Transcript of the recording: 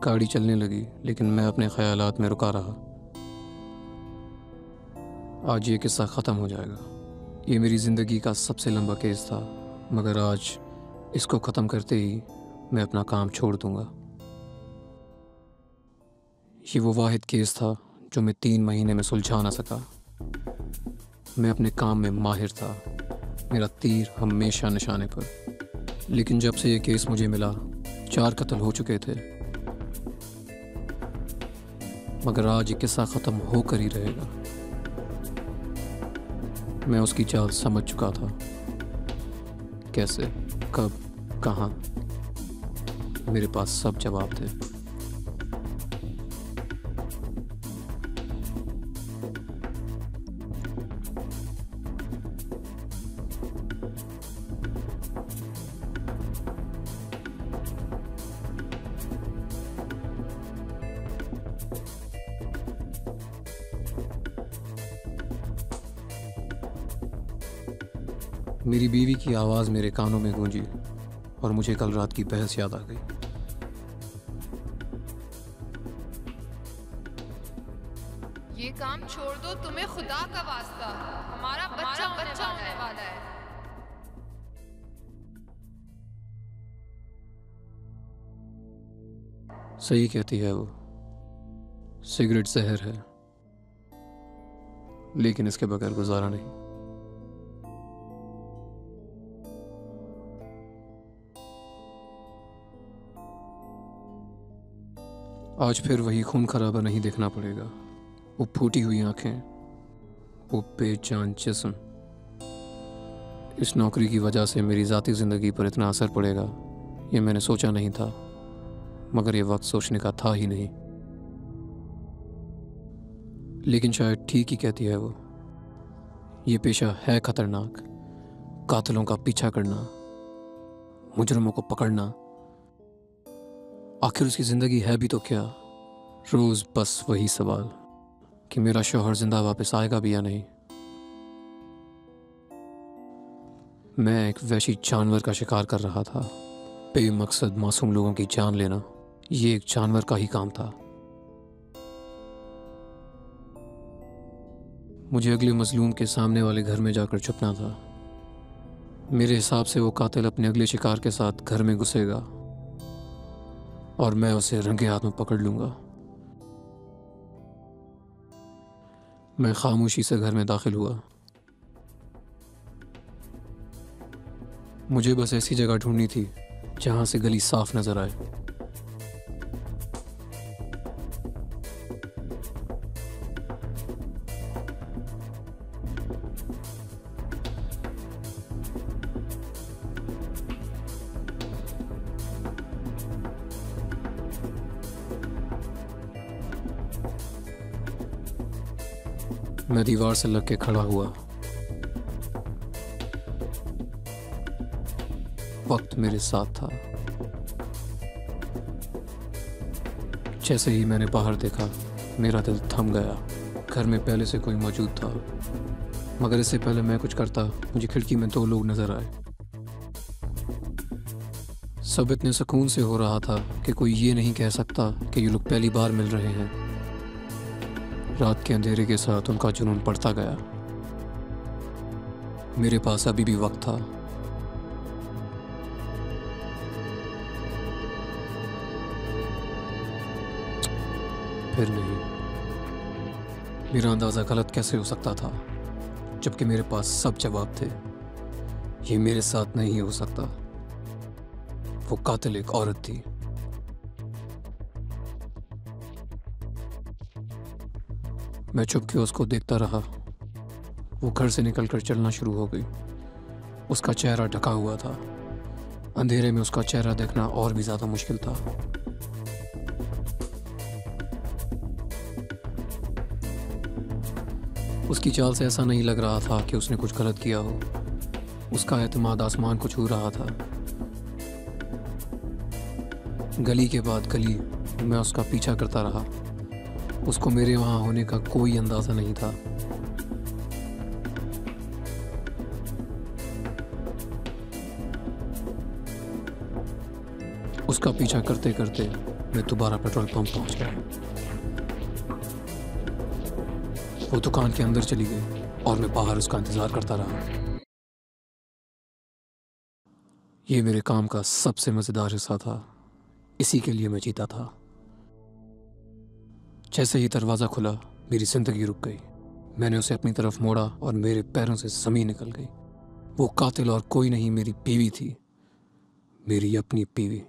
गाड़ी चलने लगी, लेकिन मैं अपने ख्यालात में रुका रहा। आज ये किस्सा ख़त्म हो जाएगा। ये मेरी ज़िंदगी का सबसे लंबा केस था, मगर आज इसको ख़त्म करते ही मैं अपना काम छोड़ दूँगा। ये वो वाहिद केस था जो मैं 3 महीने में सुलझा ना सका। मैं अपने काम में माहिर था, मेरा तीर हमेशा निशाने पर। लेकिन जब से ये केस मुझे मिला, 4 कत्ल हो चुके थे, मगर आज ये किस्सा ख़त्म होकर ही रहेगा। मैं उसकी चाल समझ चुका था, कैसे, कब, कहाँ। मेरे पास सब जवाब थे। मेरी बीवी की आवाज़ मेरे कानों में गूंजी और मुझे कल रात की बहस याद आ गई। ये काम छोड़ दो, तुम्हें खुदा का वास्ता, हमारा बच्चा होने वाला है। सही कहती है वो। सिगरेट जहर है, लेकिन इसके बगैर गुजारा नहीं। आज फिर वही खून खराबा नहीं देखना पड़ेगा। वो फूटी हुई आंखें, वो बेजान जिस्म। इस नौकरी की वजह से मेरी ज़ाती ज़िंदगी पर इतना असर पड़ेगा, ये मैंने सोचा नहीं था, मगर ये वक्त सोचने का था ही नहीं। लेकिन शायद ठीक ही कहती है वो। ये पेशा है खतरनाक। कातिलों का पीछा करना, मुजरिमों को पकड़ना। आखिर उसकी ज़िंदगी है भी तो क्या? रोज़ बस वही सवाल कि मेरा शौहर जिंदा वापस आएगा भी या नहीं। मैं एक वहशी जानवर का शिकार कर रहा था। बेमकसद मासूम लोगों की जान लेना, ये एक जानवर का ही काम था। मुझे अगले मजलूम के सामने वाले घर में जाकर छुपना था। मेरे हिसाब से वो कातिल अपने अगले शिकार के साथ घर में घुसेगा और मैं उसे रंगे हाथ में पकड़ लूंगा। मैं खामोशी से घर में दाखिल हुआ। मुझे बस ऐसी जगह ढूंढनी थी जहां से गली साफ नजर आए। मैं दीवार से लग के खड़ा हुआ। वक्त मेरे साथ था। जैसे ही मैंने बाहर देखा, मेरा दिल थम गया। घर में पहले से कोई मौजूद था, मगर इससे पहले मैं कुछ करता, मुझे खिड़की में 2 लोग नजर आए। सब इतने सुकून से हो रहा था कि कोई ये नहीं कह सकता कि ये लोग पहली बार मिल रहे हैं। रात के अंधेरे के साथ उनका जुनून बढ़ता गया। मेरे पास अभी भी वक्त था। फिर नहीं। मेरा अंदाजा गलत कैसे हो सकता था, जबकि मेरे पास सब जवाब थे। ये मेरे साथ नहीं हो सकता। वो कातिल एक औरत थी। मैं चुप के उसको देखता रहा। वो घर से निकलकर चलना शुरू हो गई। उसका चेहरा ढका हुआ था। अंधेरे में उसका चेहरा देखना और भी ज्यादा मुश्किल था। उसकी चाल से ऐसा नहीं लग रहा था कि उसने कुछ गलत किया हो। उसका एतमाद आसमान को छू रहा था। गली के बाद गली मैं उसका पीछा करता रहा। उसको मेरे वहां होने का कोई अंदाजा नहीं था। उसका पीछा करते करते मैं दोबारा पेट्रोल पंप पहुंच गया। वो दुकान के अंदर चली गई और मैं बाहर उसका इंतजार करता रहा। ये मेरे काम का सबसे मजेदार हिस्सा था, इसी के लिए मैं जीता था। जैसे ही दरवाजा खुला, मेरी जिंदगी रुक गई। मैंने उसे अपनी तरफ मोड़ा और मेरे पैरों से जमीन निकल गई। वो कातिल और कोई नहीं, मेरी बीवी थी, मेरी अपनी बीवी।